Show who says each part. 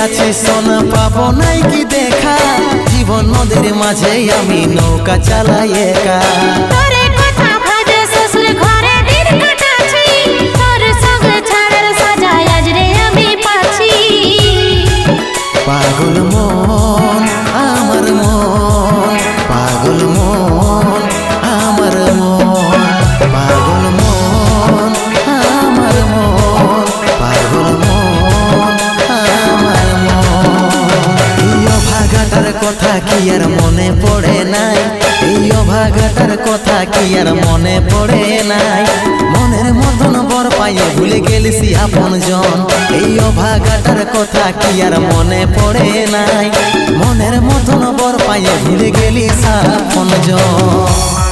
Speaker 1: আছি সোনা পাবো নাই কি দেখা, জীবন নদীর মাঝে আমি নৌকা চালাই একা। পাগল মন আমার মন, পাগল মন আমার মন, পাগল মন আমার মন, পাগল মন আমার মন। এই অভাগাটার কথা কি আর মনে পড়ে নাই, এই অভাগাটার কথা কি আর মনে পড়ে নাই। মনের মতন বর পাইয়ে ভুলে গেলিস আপন জন, এই অভাগাটার কথা কি আর মনে পড়ে নাই। মনের মতন বর পাইয়ে ভুলে গেলিস আপন জন।